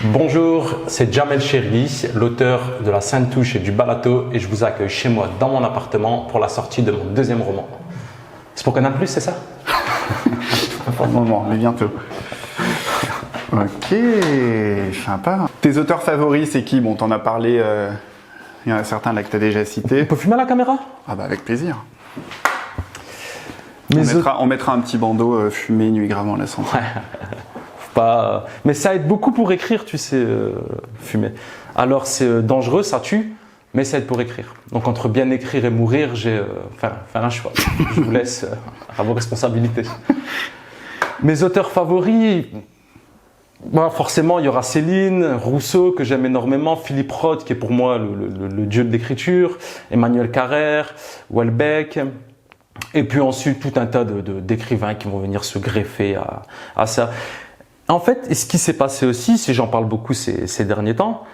Bonjour, c'est Jamel Cherli, l'auteur de La Sainte Touche et du Balato, et je vous accueille chez moi dans mon appartement pour la sortie de mon deuxième roman. C'est pour Canal+, c'est ça? Pas pour le moment, mais bientôt. Ok, sympa. Tes auteurs favoris, c'est qui? Bon, t'en as parlé, il y en a certains là que t'as déjà cités. On peut fumer à la caméra? Ah bah avec plaisir. Mais On mettra un petit bandeau fumé, nuit gravement la santé. Ouais. Pas... Mais ça aide beaucoup pour écrire, tu sais, fumer. Alors c'est dangereux, ça tue, mais ça aide pour écrire. Donc entre bien écrire et mourir, j'ai faire un choix. Je vous laisse à vos responsabilités. Mes auteurs favoris, bon, forcément il y aura Céline, Rousseau que j'aime énormément, Philippe Roth qui est pour moi le dieu de l'écriture, Emmanuel Carrère, Houellebecq. Et puis ensuite tout un tas d'écrivains qui vont venir se greffer à ça. En fait, ce qui s'est passé aussi, si j'en parle beaucoup ces derniers temps,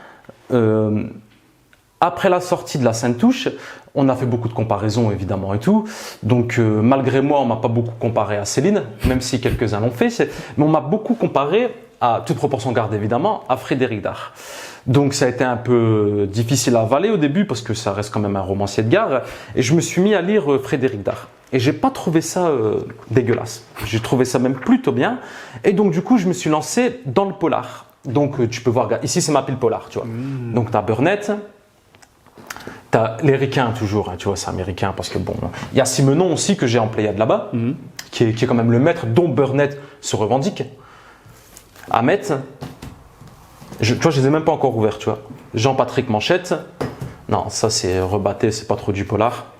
après la sortie de La Sainte Touche, on a fait beaucoup de comparaisons évidemment et tout. Donc malgré moi, on m'a pas beaucoup comparé à Céline, même si quelques-uns l'ont fait. Mais on m'a beaucoup comparé, à toute proportion gardée évidemment, à Frédéric Dard. Donc ça a été un peu difficile à avaler au début parce que ça reste quand même un romancier de gare. Et je me suis mis à lire Frédéric Dard. Et j'ai pas trouvé ça dégueulasse. J'ai trouvé ça même plutôt bien. Et donc du coup, je me suis lancé dans le polar. Donc tu peux voir, ici c'est ma pile polar, tu vois. Donc tu as Burnett, tu as les Ricains toujours, hein, tu vois, c'est américain parce que bon, il y a Simenon aussi que j'ai en Pléiade là-bas, qui est quand même le maître dont Burnett se revendique. Hamet, tu vois, je les ai même pas encore ouverts, tu vois. Jean-Patrick Manchette, non, ça c'est rebatté, c'est pas trop du polar.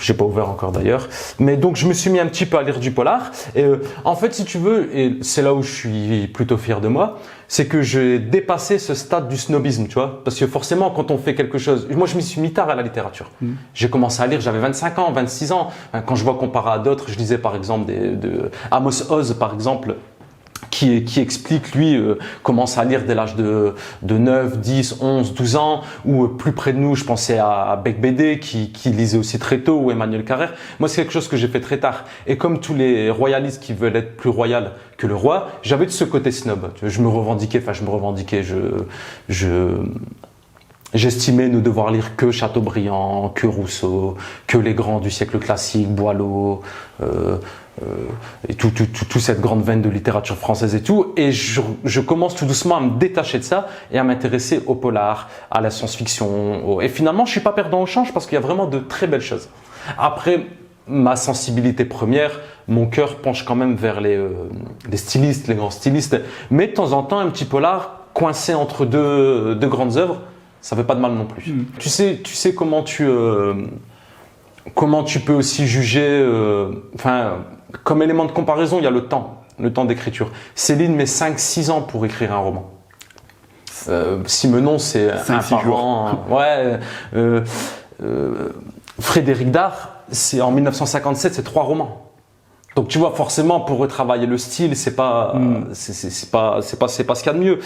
J'ai pas ouvert encore d'ailleurs. Mais donc je me suis mis un petit peu à lire du polar. Et en fait, si tu veux, et c'est là où je suis plutôt fier de moi, c'est que j'ai dépassé ce stade du snobisme, tu vois. Parce que forcément, quand on fait quelque chose, moi je me suis mis tard à la littérature. J'ai commencé à lire, j'avais 25 ans, 26 ans. Quand je vois comparé à d'autres, je lisais par exemple Amos Oz par exemple. Qui explique, lui, commence à lire dès l'âge de 9, 10, 11, 12 ans, ou plus près de nous, je pensais à Bec Bédé, qui lisait aussi très tôt, ou Emmanuel Carrère. Moi, c'est quelque chose que j'ai fait très tard. Et comme tous les royalistes qui veulent être plus royal que le roi, j'avais de ce côté snob. Je me revendiquais, j'estimais ne devoir lire que Chateaubriand, que Rousseau, que les grands du siècle classique, Boileau, et toute cette grande veine de littérature française et tout. Et je commence tout doucement à me détacher de ça et à m'intéresser au polar, à la science-fiction. Et finalement, je suis pas perdant au change parce qu'il y a vraiment de très belles choses. Après, ma sensibilité première, mon cœur penche quand même vers les stylistes, les grands stylistes. Mais de temps en temps, un petit polar coincé entre deux grandes œuvres, ça fait pas de mal non plus. Tu sais comment tu peux aussi juger, comme élément de comparaison, il y a le temps d'écriture. Céline met 5-6 ans pour écrire un roman. Simenon, c'est un par an. Ouais. Frédéric Dard, c'est en 1957, c'est 3 romans. Donc tu vois, forcément, pour retravailler le style, c'est pas ce qu'il y a de mieux.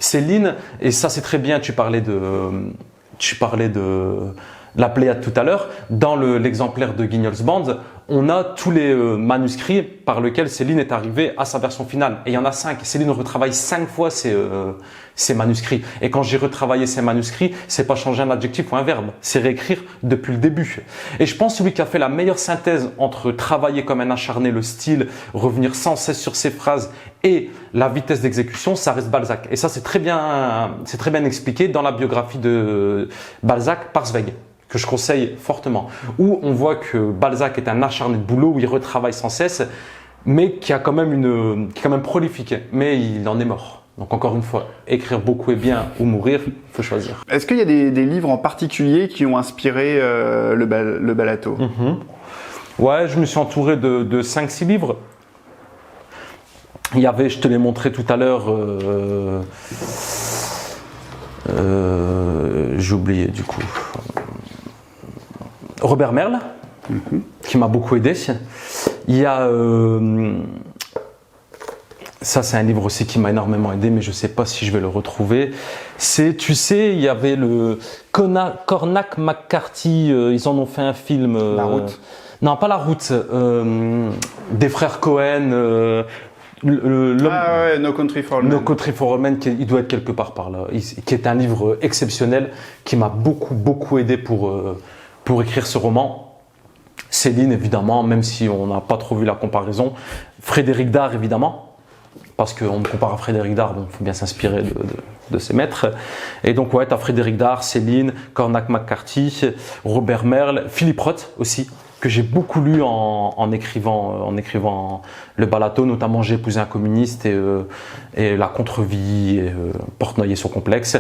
Céline, et ça c'est très bien. Tu parlais de la Pléiade tout à l'heure. Dans l'exemplaire de Guignol's Band, on a tous les manuscrits par lesquels Céline est arrivée à sa version finale. Et il y en a 5. Céline retravaille 5 fois ces manuscrits. Et quand j'ai retravaillé ces manuscrits, c'est pas changer un adjectif ou un verbe, c'est réécrire depuis le début. Et je pense que celui qui a fait la meilleure synthèse entre travailler comme un acharné le style, revenir sans cesse sur ses phrases et la vitesse d'exécution, ça reste Balzac. Et ça, c'est très bien expliqué dans la biographie de Balzac par Zweig, que je conseille fortement, où on voit que Balzac est un acharné de boulot, où il retravaille sans cesse, mais qui est quand même prolifique, mais il en est mort. Donc encore une fois, écrire beaucoup est bien ou mourir, il faut choisir. Est-ce qu'il y a des livres en particulier qui ont inspiré le Balato? Ouais, je me suis entouré de 5-6 livres. Il y avait, je te l'ai montré tout à l'heure, j'ai oublié du coup, Robert Merle, qui m'a beaucoup aidé. Il y a, ça c'est un livre aussi qui m'a énormément aidé, mais je ne sais pas si je vais le retrouver. Tu sais, il y avait le Cormac McCarthy, ils en ont fait un film. La route. Non, pas La route, des frères Cohen. L'homme, Ah ouais, No Country for Old Men. No Country for Old Men, il doit être quelque part par là, qui est un livre exceptionnel, qui m'a beaucoup aidé pour écrire ce roman. Céline, évidemment, même si on n'a pas trop vu la comparaison. Frédéric Dard, évidemment, parce qu'on me compare à Frédéric Dard, donc il faut bien s'inspirer de ses maîtres. Et donc, ouais, tu as Frédéric Dard, Céline, Cormac McCarthy, Robert Merle, Philippe Roth aussi, que j'ai beaucoup lu en écrivant Le Balado, notamment J'ai épousé un communiste et La contre-vie, et Portnoy et son complexe.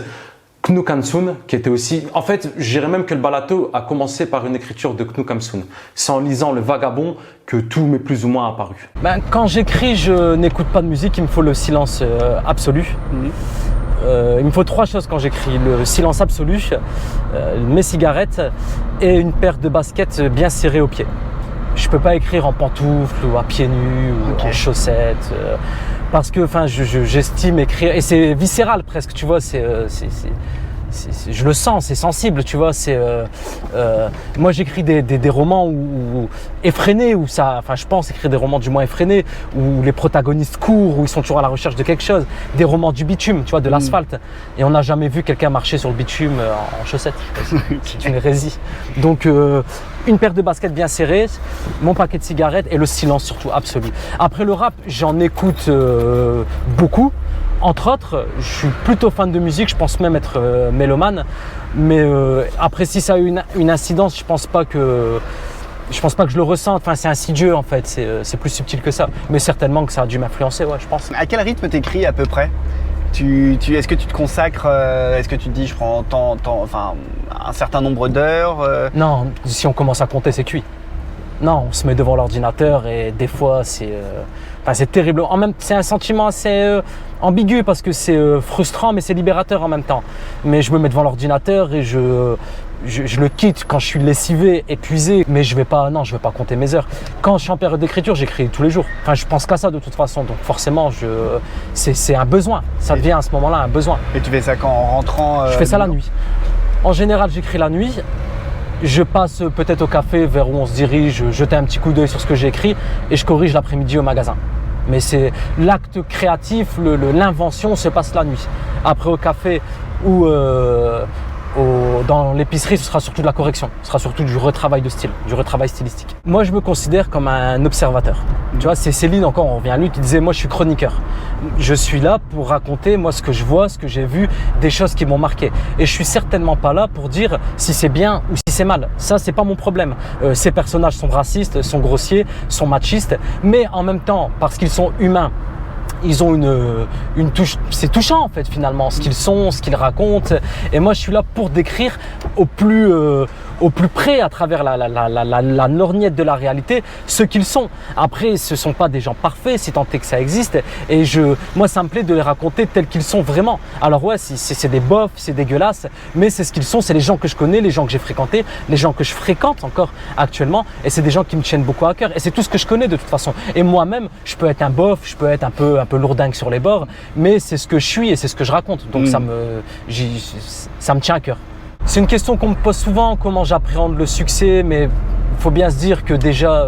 Knut Hamsun, qui était aussi... En fait, je dirais même que Le Balado a commencé par une écriture de Knut Hamsun. C'est en lisant Le Vagabond que tout m'est plus ou moins apparu. Quand j'écris, je n'écoute pas de musique, il me faut le silence absolu. Il me faut 3 choses quand j'écris: le silence absolu, mes cigarettes et une paire de baskets bien serrées aux pieds. Je peux pas écrire en pantoufles ou à pieds nus ou en chaussettes. Parce que j'estime écrire, et c'est viscéral presque, tu vois, je le sens, c'est sensible, tu vois. Moi j'écris des romans effrénés, je pense écrire des romans du moins effrénés, où les protagonistes courent, où ils sont toujours à la recherche de quelque chose. Des romans du bitume, tu vois, de l'asphalte. Et on n'a jamais vu quelqu'un marcher sur le bitume en chaussettes. C'est une hérésie. Donc une paire de baskets bien serrées, mon paquet de cigarettes et le silence surtout absolu. Après le rap, j'en écoute beaucoup. Entre autres, je suis plutôt fan de musique, je pense même être mélomane. Mais après, si ça a eu une incidence, je pense pas que je le ressente. Enfin, c'est insidieux en fait, c'est plus subtil que ça. Mais certainement que ça a dû m'influencer, ouais, je pense. À quel rythme t'écris à peu près? Est-ce que tu te consacres, est-ce que tu te dis je prends un certain nombre d'heures Non, si on commence à compter, c'est cuit. Non, on se met devant l'ordinateur et des fois c'est terrible. En même, c'est un sentiment assez ambigu parce que c'est frustrant mais c'est libérateur en même temps. Mais je me mets devant l'ordinateur et je le quitte quand je suis lessivé, épuisé, mais je vais pas compter mes heures. Quand je suis en période d'écriture, j'écris tous les jours. Enfin, je pense qu'à ça de toute façon, donc forcément, c'est un besoin. Ça devient à ce moment-là un besoin. Et tu fais ça quand, en rentrant Je fais ça la nuit. En général, j'écris la nuit. Je passe peut-être au café vers où on se dirige, jeter un petit coup d'œil sur ce que j'ai écrit et je corrige l'après-midi au magasin. Mais c'est l'acte créatif, l'invention se passe la nuit. Après au café ou dans l'épicerie, ce sera surtout de la correction, ce sera surtout du retravail de style, du retravail stylistique. Moi, je me considère comme un observateur. Tu vois, c'est Céline, encore, on revient à lui, qui disait « moi, je suis chroniqueur ». Je suis là pour raconter, moi, ce que je vois, ce que j'ai vu, des choses qui m'ont marqué. Et je suis certainement pas là pour dire si c'est bien ou si c'est mal. Ça, c'est pas mon problème. Ces personnages sont racistes, sont grossiers, sont machistes, mais en même temps, parce qu'ils sont humains, ils ont une touche, c'est touchant en fait finalement, ce qu'ils sont, ce qu'ils racontent. Et moi je suis là pour décrire au plus près à travers la lorgnette de la réalité ce qu'ils sont. Après ce ne sont pas des gens parfaits si tant est que ça existe et moi ça me plaît de les raconter tels qu'ils sont vraiment. Alors ouais, c'est des bofs, c'est dégueulasse, mais c'est ce qu'ils sont, c'est les gens que je connais, les gens que j'ai fréquentés, les gens que je fréquente encore actuellement et c'est des gens qui me tiennent beaucoup à cœur et c'est tout ce que je connais de toute façon. Et moi-même je peux être un bof, je peux être un peu lourdingue sur les bords, mais c'est ce que je suis et c'est ce que je raconte, donc ça me tient à cœur. C'est une question qu'on me pose souvent, comment j'appréhende le succès, mais il faut bien se dire que déjà,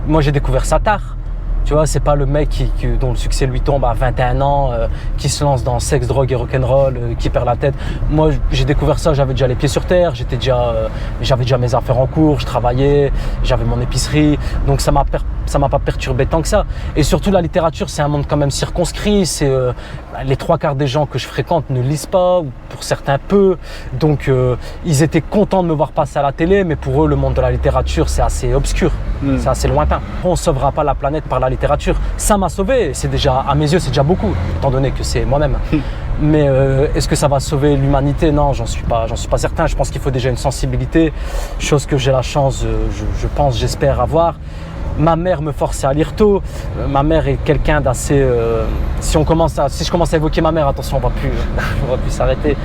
moi j'ai découvert ça tard. Tu vois, c'est pas le mec dont le succès lui tombe à 21 ans, qui se lance dans sexe, drogue et rock'n'roll, qui perd la tête. Moi, j'ai découvert ça, j'avais déjà les pieds sur terre, j'avais déjà mes affaires en cours, je travaillais, j'avais mon épicerie, donc ça m'a pas perturbé tant que ça. Et surtout, la littérature, c'est un monde quand même circonscrit. Les 3/4 des gens que je fréquente ne lisent pas, ou pour certains peu. Donc, ils étaient contents de me voir passer à la télé, mais pour eux, le monde de la littérature, c'est assez obscur, c'est assez lointain. On ne sauvera pas la planète par la littérature. Ça m'a sauvé, c'est déjà, à mes yeux, c'est déjà beaucoup, étant donné que c'est moi-même. Mais est-ce que ça va sauver l'humanité? Non, j'en suis pas certain. Je pense qu'il faut déjà une sensibilité, chose que j'ai la chance, j'espère avoir. Ma mère me forçait à lire tôt. Ma mère est quelqu'un d'assez... si je commence à évoquer ma mère, attention, on va plus s'arrêter.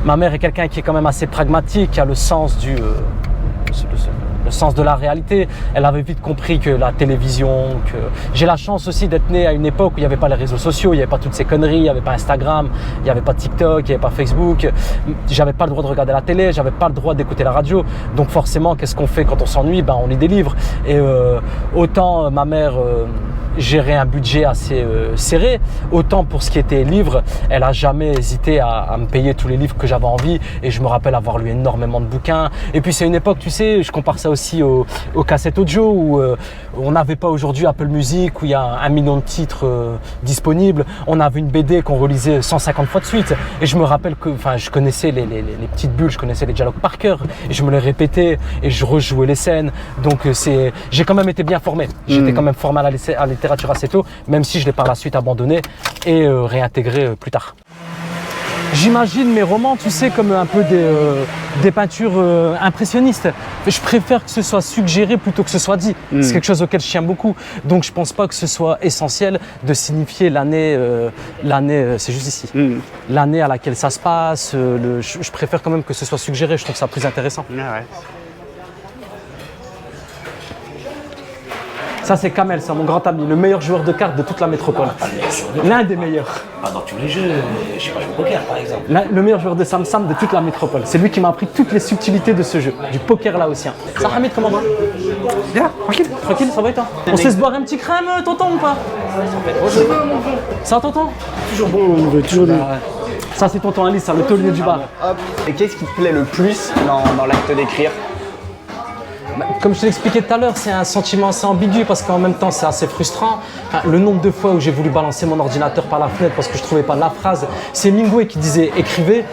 Ma mère est quelqu'un qui est quand même assez pragmatique, qui a le sens le sens de la réalité. Elle avait vite compris que la télévision, que j'ai la chance aussi d'être né à une époque où il n'y avait pas les réseaux sociaux, il n'y avait pas toutes ces conneries, il n'y avait pas Instagram, il n'y avait pas TikTok, il n'y avait pas Facebook. J'avais pas le droit de regarder la télé, j'avais pas le droit d'écouter la radio. Donc forcément, qu'est-ce qu'on fait quand on s'ennuie? On lit des livres. Et autant ma mère gérer un budget assez serré. Autant pour ce qui était livres, elle a jamais hésité à me payer tous les livres que j'avais envie et je me rappelle avoir lu énormément de bouquins. Et puis c'est une époque, tu sais, je compare ça aussi aux cassettes audio où on n'avait pas aujourd'hui Apple Music où il y a 1 million de titres disponibles. On avait une BD qu'on relisait 150 fois de suite et je me rappelle que je connaissais les petites bulles, je connaissais les dialogues par cœur et je me les répétais et je rejouais les scènes. Donc j'ai quand même été bien formé. J'étais quand même formé à la littérature assez tôt, même si je l'ai par la suite abandonné et réintégré plus tard. J'imagine mes romans, tu sais, comme un peu des peintures impressionnistes. Je préfère que ce soit suggéré plutôt que ce soit dit. C'est quelque chose auquel je tiens beaucoup. Donc je pense pas que ce soit essentiel de signifier l'année, c'est juste ici, l'année à laquelle ça se passe. Je préfère quand même que ce soit suggéré, je trouve ça plus intéressant. Ah ouais. Ça c'est Kamel, c'est mon grand ami, le meilleur joueur de cartes de toute la métropole. L'un des meilleurs. Pas dans tous les jeux, je sais pas, le poker par exemple. Le meilleur joueur de Sam-Sam de toute la métropole. C'est lui qui m'a appris toutes les subtilités de ce jeu, du poker laotien. Ça, Hamid, comment va? Bien, tranquille. Tranquille, ça va et toi? On sait se boire un petit crème, tonton, ou pas? Ça, tonton? Toujours bon, on veut toujours des... Ça, c'est tonton Alice, ça, le taulier du bar. Hop. Et qu'est-ce qui te plaît le plus dans l'acte d'écrire? Comme je te l'expliquais tout à l'heure, c'est un sentiment assez ambigu parce qu'en même temps c'est assez frustrant. Le nombre de fois où j'ai voulu balancer mon ordinateur par la fenêtre parce que je ne trouvais pas la phrase, c'est Hemingway qui disait « écrivez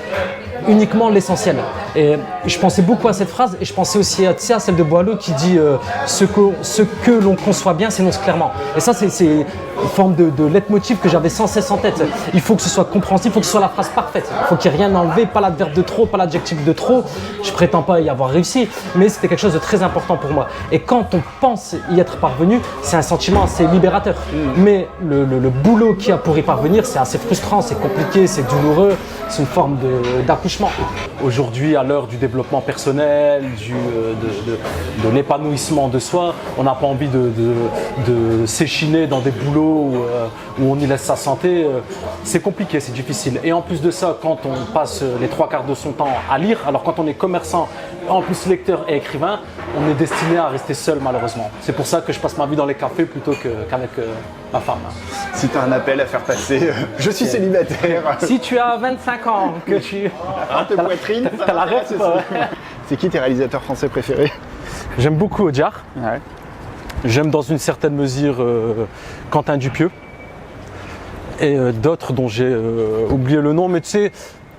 uniquement l'essentiel ». Et je pensais beaucoup à cette phrase et je pensais aussi à celle de Boileau qui dit ce que l'on conçoit bien s'énonce clairement. Et ça c'est une forme de leitmotiv que j'avais sans cesse en tête. Il faut que ce soit compréhensible, il faut que ce soit la phrase parfaite. Il faut qu'il n'y ait rien enlevé, pas l'adverbe de trop, pas l'adjectif de trop. Je prétends pas y avoir réussi, mais c'était quelque chose de très important pour moi. Et quand on pense y être parvenu, c'est un sentiment assez libérateur. Mais le boulot qu'il y a pour y parvenir, c'est assez frustrant, c'est compliqué, c'est douloureux, c'est une forme d'accouchement. Aujourd'hui, à l'heure du développement personnel, de l'épanouissement de soi, on n'a pas envie de s'échiner dans des boulots où on y laisse sa santé. C'est compliqué, c'est difficile. Et en plus de ça, quand on passe les 3/4 de son temps à lire, alors quand on est commerçant, en plus lecteur et écrivain, on est destiné à rester seul malheureusement. C'est pour ça que je passe ma vie dans les cafés plutôt qu'avec ma femme. Si tu as un appel à faire passer, je suis célibataire. Si tu as 25 ans, que tu... Tes poitrines, T'as la ref, C'est qui tes réalisateurs français préférés? J'aime beaucoup Audiard. Ouais. J'aime dans une certaine mesure Quentin Dupieux. Et d'autres dont j'ai oublié le nom. Mais tu sais,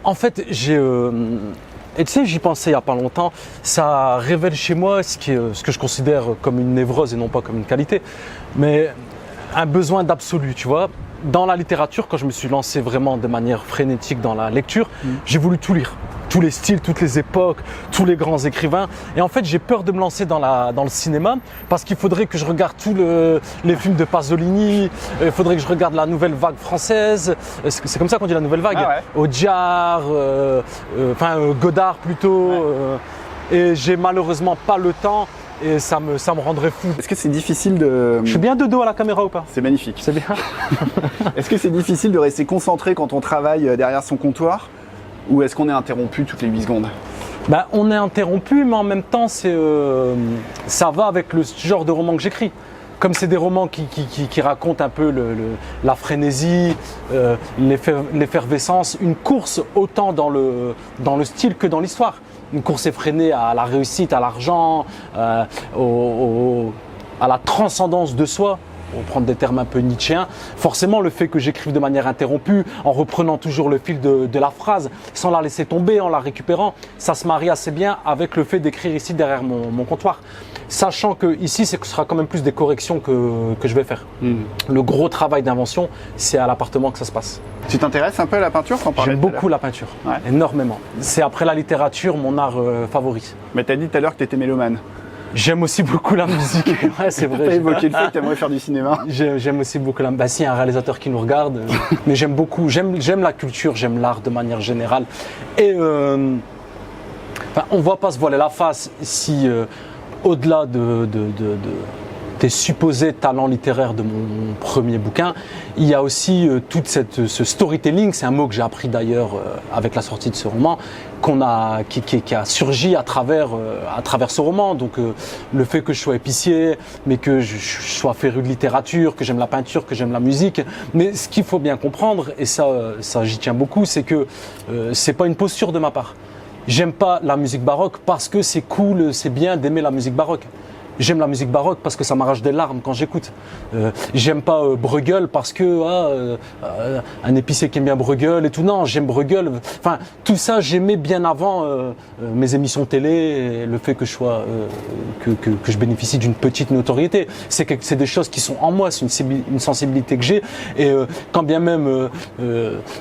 en fait, et tu sais, j'y pensais il n'y a pas longtemps, ça révèle chez moi ce que je considère comme une névrose et non pas comme une qualité, mais un besoin d'absolu, tu vois. Dans la littérature, quand je me suis lancé vraiment de manière frénétique dans la lecture, j'ai voulu tout lire. Tous les styles, toutes les époques, tous les grands écrivains. Et en fait, j'ai peur de me lancer dans le cinéma parce qu'il faudrait que je regarde tous les films de Pasolini, il faudrait que je regarde la nouvelle vague française. C'est comme ça qu'on dit la nouvelle vague. Ah ouais. Audiard, Godard plutôt. Et j'ai malheureusement pas le temps et ça me rendrait fou. Est-ce que c'est difficile de... Je suis bien de dos à la caméra ou pas? C'est magnifique. C'est bien. Est-ce que c'est difficile de rester concentré quand on travaille derrière son comptoir? Ou est-ce qu'on est interrompu toutes les 8 secondes? On est interrompu, mais en même temps, ça va avec le genre de roman que j'écris. Comme c'est des romans qui racontent un peu la frénésie, l'effervescence, une course autant dans le style que dans l'histoire. Une course effrénée à la réussite, à l'argent, à la transcendance de soi. Pour prendre des termes un peu nietzschéens, forcément le fait que j'écrive de manière interrompue, en reprenant toujours le fil de la phrase, sans la laisser tomber, en la récupérant, ça se marie assez bien avec le fait d'écrire ici derrière mon comptoir. Sachant que ici, ce sera quand même plus des corrections que je vais faire. Le gros travail d'invention, c'est à l'appartement que ça se passe. Tu t'intéresses un peu à la peinture? J'aime beaucoup la peinture, énormément. C'est après la littérature mon art favori. Mais t'as dit tout à l'heure que t'étais mélomane. J'aime aussi beaucoup la musique. Ouais, c'est vrai. T'as évoqué le fait que t'aimerais faire du cinéma. J'aime aussi beaucoup la... si, un réalisateur qui nous regarde. Mais j'aime beaucoup, j'aime la culture, j'aime l'art de manière générale. Et on va pas se voiler la face si, au-delà des supposés talents littéraires de mon premier bouquin, il y a aussi tout ce storytelling, c'est un mot que j'ai appris d'ailleurs avec la sortie de ce roman, qui a surgi à travers ce roman. Donc le fait que je sois épicier, mais que je sois féru de littérature, que j'aime la peinture, que j'aime la musique. Mais ce qu'il faut bien comprendre, et ça j'y tiens beaucoup, c'est que c'est pas une posture de ma part. J'aime pas la musique baroque parce que c'est cool, c'est bien d'aimer la musique baroque. J'aime la musique baroque parce que ça m'arrache des larmes quand j'écoute. J'aime pas Bruegel parce que un épicier qui aime bien Bruegel et tout. Non, j'aime Bruegel. Enfin, tout ça, j'aimais bien avant mes émissions télé et le fait que je sois que je bénéficie d'une petite notoriété. C'est des choses qui sont en moi, c'est une sensibilité que j'ai. Et quand bien même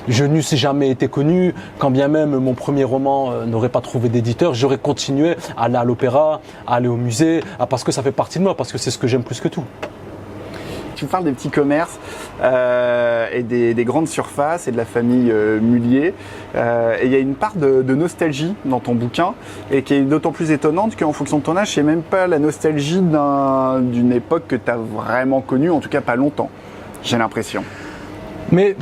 je n'eusse jamais été connu, quand bien même mon premier roman n'aurait pas trouvé d'éditeur, j'aurais continué à aller à l'opéra, à aller au musée, parce que ça fait partie de moi, parce que c'est ce que j'aime plus que tout. Tu parles des petits commerces et des grandes surfaces et de la famille Mullier. Et il y a une part de nostalgie dans ton bouquin et qui est d'autant plus étonnante qu'en fonction de ton âge, c'est même pas la nostalgie d'une époque que tu as vraiment connue, en tout cas pas longtemps, j'ai l'impression. Mais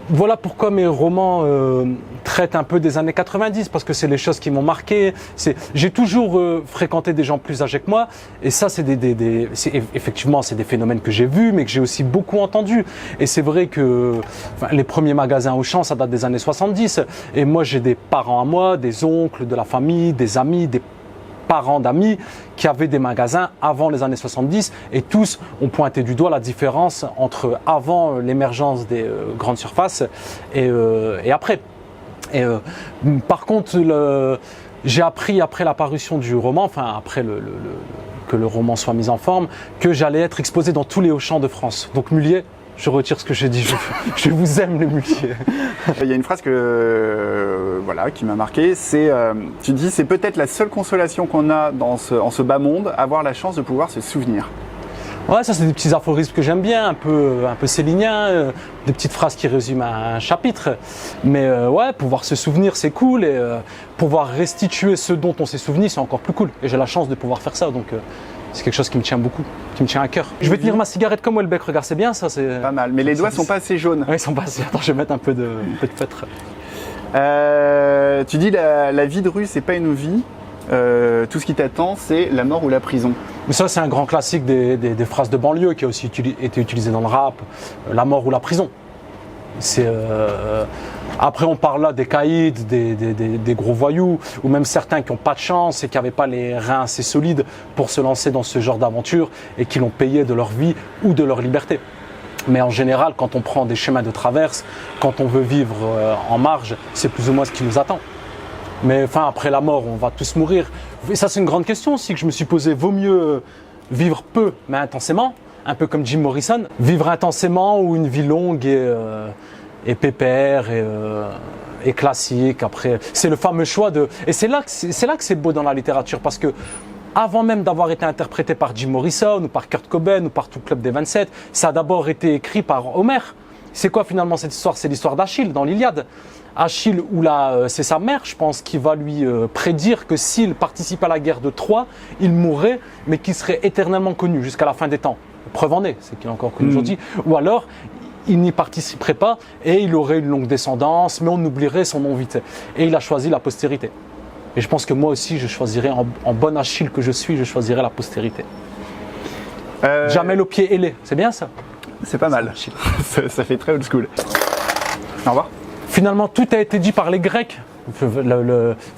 voilà pourquoi mes romans traitent un peu des années 90, parce que c'est les choses qui m'ont marqué. J'ai toujours fréquenté des gens plus âgés que moi, et ça, effectivement, c'est des phénomènes que j'ai vus, mais que j'ai aussi beaucoup entendus. Et c'est vrai que les premiers magasins Auchan, ça date des années 70. Et moi, j'ai des parents à moi, des oncles, de la famille, des amis, des parents d'amis qui avaient des magasins avant les années 70 et tous ont pointé du doigt la différence entre avant l'émergence des grandes surfaces et après. Par contre, j'ai appris après la parution du roman, enfin après que le roman soit mis en forme, que j'allais être exposé dans tous les Auchan de France. Donc Mullier, je retire ce que j'ai dit, je vous aime les Mullier. Il y a une phrase qui m'a marqué, tu dis c'est peut-être la seule consolation qu'on a en ce bas monde, avoir la chance de pouvoir se souvenir. Ouais, ça c'est des petits aphorismes que j'aime bien, un peu céliniens, des petites phrases qui résument un chapitre. Mais ouais, pouvoir se souvenir c'est cool et pouvoir restituer ce dont on s'est souvenu c'est encore plus cool. Et j'ai la chance de pouvoir faire ça, donc c'est quelque chose qui me tient beaucoup, qui me tient à cœur. Je vais tenir ma cigarette comme Houellebecq, regarde, c'est bien ça. C'est pas mal, mais les doigts sont pas assez jaunes. Ouais, ils sont pas assez. Attends, je vais mettre un peu de feutre. Tu dis la vie de rue c'est pas une vie. Tout ce qui t'attend, c'est la mort ou la prison. Mais ça, c'est un grand classique des phrases de banlieue qui a aussi été utilisé dans le rap. La mort ou la prison. Après, on parle là des caïds, des gros voyous, ou même certains qui n'ont pas de chance et qui n'avaient pas les reins assez solides pour se lancer dans ce genre d'aventure et qui l'ont payé de leur vie ou de leur liberté. Mais en général, quand on prend des chemins de traverse, quand on veut vivre en marge, c'est plus ou moins ce qui nous attend. Mais enfin, après la mort, on va tous mourir. Et ça, c'est une grande question aussi que je me suis posée. Vaut mieux vivre peu, mais intensément, un peu comme Jim Morrison. Vivre intensément ou une vie longue et pépère et classique. Après, c'est le fameux choix de... Et c'est là que c'est beau dans la littérature, parce que avant même d'avoir été interprété par Jim Morrison ou par Kurt Cobain ou par tout le Club des 27, ça a d'abord été écrit par Homère. C'est quoi finalement cette histoire? C'est l'histoire d'Achille dans l'Iliade. Achille, c'est sa mère, je pense, qui va lui prédire que s'il participe à la guerre de Troie, il mourrait, mais qu'il serait éternellement connu jusqu'à la fin des temps. Preuve en est, c'est qu'il est encore connu aujourd'hui. Ou alors, il n'y participerait pas et il aurait une longue descendance, mais on oublierait son nom vite. Et il a choisi la postérité. Et je pense que moi aussi, je choisirais, en bon Achille que je suis, je choisirais la postérité. Jamais le pied ailé, c'est bien ça? C'est pas mal, ça fait très old school. Au revoir. Finalement, tout a été dit par les Grecs.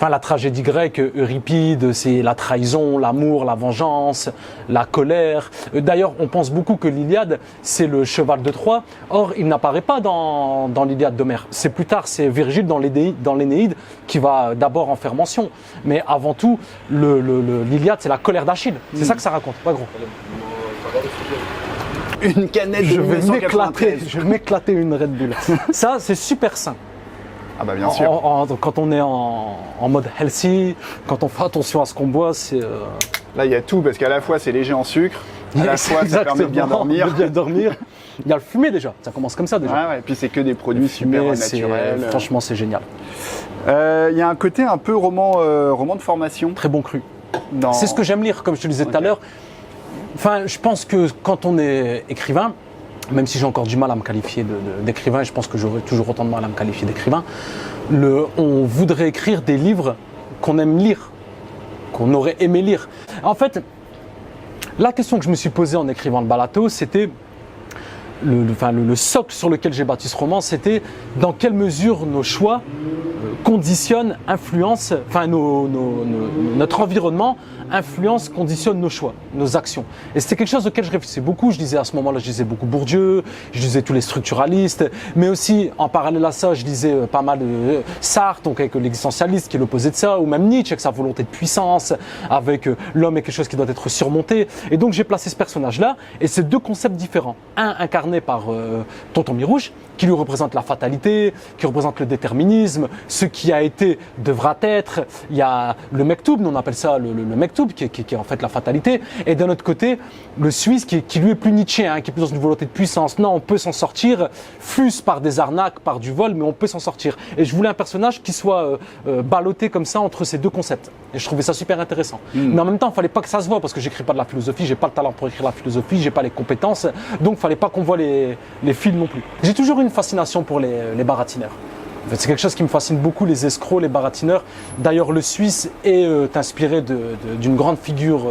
La tragédie grecque, Euripide, c'est la trahison, l'amour, la vengeance, la colère. D'ailleurs, on pense beaucoup que l'Iliade, c'est le cheval de Troie. Or, il n'apparaît pas dans l'Iliade d'Homère. C'est plus tard, c'est Virgile dans l'Énéide qui va d'abord en faire mention. Mais avant tout, l'Iliade, c'est la colère d'Achille. C'est ça que ça raconte, pas gros. Une canette de 1993. Je vais m'éclater une Red Bull. Ça, c'est super sain. Ah bah bien sûr. Quand on est en mode healthy, quand on fait attention à ce qu'on boit, c'est... Là, il y a tout, parce qu'à la fois, c'est léger en sucre, à la fois, ça permet de bien dormir. Il y a le fumet déjà, ça commence comme ça déjà. Ouais, et puis c'est que des produits super naturels. Franchement, c'est génial. Il y a un côté un peu roman de formation. Très bon cru. C'est ce que j'aime lire, comme je te disais tout à l'heure. Enfin, je pense que quand on est écrivain, même si j'ai encore du mal à me qualifier d'écrivain, et je pense que j'aurai toujours autant de mal à me qualifier d'écrivain, on voudrait écrire des livres qu'on aime lire, qu'on aurait aimé lire. En fait, la question que je me suis posée en écrivant le Balato, c'était le socle sur lequel j'ai bâti ce roman, c'était dans quelle mesure nos choix conditionnent, influencent, enfin notre environnement influence, conditionne nos choix, nos actions. Et c'était quelque chose auquel je réfléchissais beaucoup. Je lisais à ce moment-là, je lisais beaucoup Bourdieu, je lisais tous les structuralistes, mais aussi en parallèle à ça, je lisais pas mal de Sartre, donc avec l'existentialiste qui est l'opposé de ça, ou même Nietzsche avec sa volonté de puissance, avec l'homme est quelque chose qui doit être surmonté. Et donc j'ai placé ce personnage-là, et c'est deux concepts différents. Un incarné par Tonton Mirouche, qui lui représente la fatalité, qui représente le déterminisme, ce qui a été devra être. Il y a le Mektoub, on appelle ça le Mektoub, qui est en fait la fatalité. Et d'un autre côté, le Suisse, qui lui est plus nietzschéen, qui est plus dans une volonté de puissance. Non, on peut s'en sortir, fût par des arnaques, par du vol, mais on peut s'en sortir. Et je voulais un personnage qui soit ballotté comme ça entre ces deux concepts. Et je trouvais ça super intéressant. Mais en même temps, il fallait pas que ça se voit, parce que j'écris pas de la philosophie, j'ai pas le talent pour écrire la philosophie, j'ai pas les compétences, donc il fallait pas qu'on voit les fils non plus. J'ai toujours eu une fascination pour les baratineurs. En fait, c'est quelque chose qui me fascine beaucoup, les escrocs, les baratineurs. D'ailleurs, le Suisse est inspiré d'une grande figure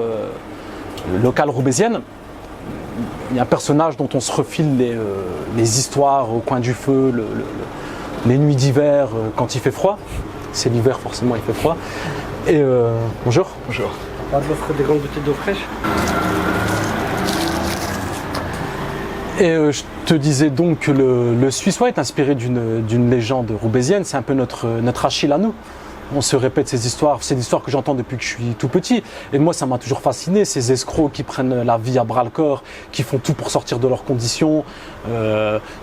locale roubaisienne. Il y a un personnage dont on se refile les histoires au coin du feu, les nuits d'hiver quand il fait froid. C'est l'hiver, forcément, il fait froid. Et bonjour. Bonjour. On va offrir des grandes bouteilles d'eau fraîche. Et je te disais donc que le Suisse est inspiré d'une légende roubaisienne, c'est un peu notre Achille à nous. On se répète ces histoires, c'est des histoires que j'entends depuis que je suis tout petit. Et moi, ça m'a toujours fasciné, ces escrocs qui prennent la vie à bras-le-corps, qui font tout pour sortir de leurs conditions,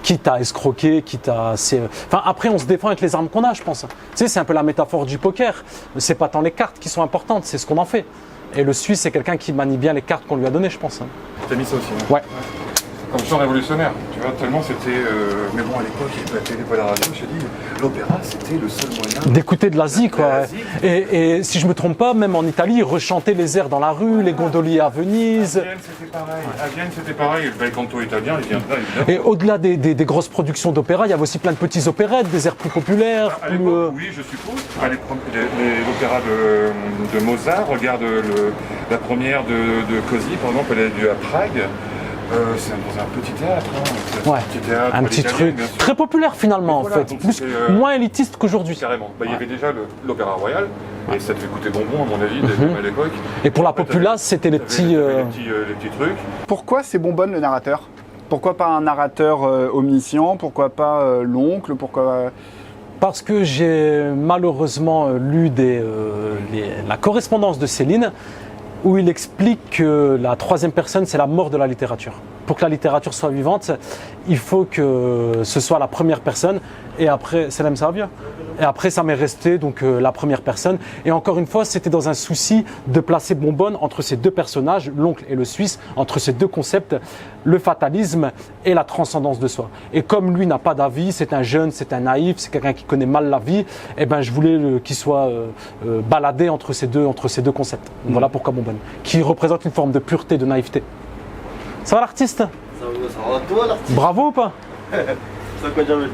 quitte à escroquer, Enfin, après, on se défend avec les armes qu'on a, je pense. Tu sais, c'est un peu la métaphore du poker. C'est pas tant les cartes qui sont importantes, c'est ce qu'on en fait. Et le Suisse, c'est quelqu'un qui manie bien les cartes qu'on lui a données, je pense. T'as mis ça aussi, hein. Ouais. Comme chant révolutionnaire, tu vois, tellement c'était... Mais bon, à l'époque, il n'y avait pas la télé, pas la radio, je t'ai dit, l'opéra, c'était le seul moyen... D'écouter de l'Asie, quoi. Et si je me trompe pas, même en Italie, ils rechantaient les airs dans la rue, les gondoliers à Venise. À Vienne, c'était pareil. À Vienne, c'était pareil. Le bel canto italien, il vient de là, évidemment. Et au-delà des grosses productions d'opéra, il y avait aussi plein de petits opérettes, des airs plus populaires. À l'époque, oui, je suppose. L'opéra de Mozart, regarde la première de Così, par exemple, elle est due à Prague. C'est dans un petit théâtre, hein. Ouais, un petit truc très populaire finalement, voilà, en fait, plus, moins élitiste qu'aujourd'hui. Carrément. Il y avait déjà l'Opéra Royal, et ça devait coûter bonbon à mon avis, à l'époque. Et pour la populace, c'était les petits trucs. Pourquoi c'est Bonbonne le narrateur? Pourquoi pas un narrateur omniscient? Pourquoi pas l'oncle? Pourquoi... Parce que j'ai malheureusement lu la correspondance de Céline, où il explique que la troisième personne, c'est la mort de la littérature. Pour que la littérature soit vivante, il faut que ce soit la première personne, et après, c'est Savia. Et après, ça m'est resté donc la première personne. Et encore une fois, c'était dans un souci de placer Bonbonne entre ces deux personnages, l'oncle et le Suisse, entre ces deux concepts, le fatalisme et la transcendance de soi. Et comme lui n'a pas d'avis, c'est un jeune, c'est un naïf, c'est quelqu'un qui connaît mal la vie, et ben je voulais qu'il soit baladé entre ces deux concepts. Donc voilà pourquoi Bonbonne, qui représente une forme de pureté, de naïveté. Ça va l'artiste? Ça va toi l'artiste? Bravo ou pas? Ça quoi Jamel?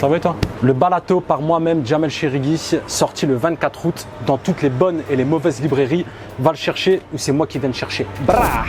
Ça va et toi? Le Balato par moi-même, Jamel Cherigui, sorti le 24 août dans toutes les bonnes et les mauvaises librairies. Va le chercher ou c'est moi qui viens le chercher. Brah.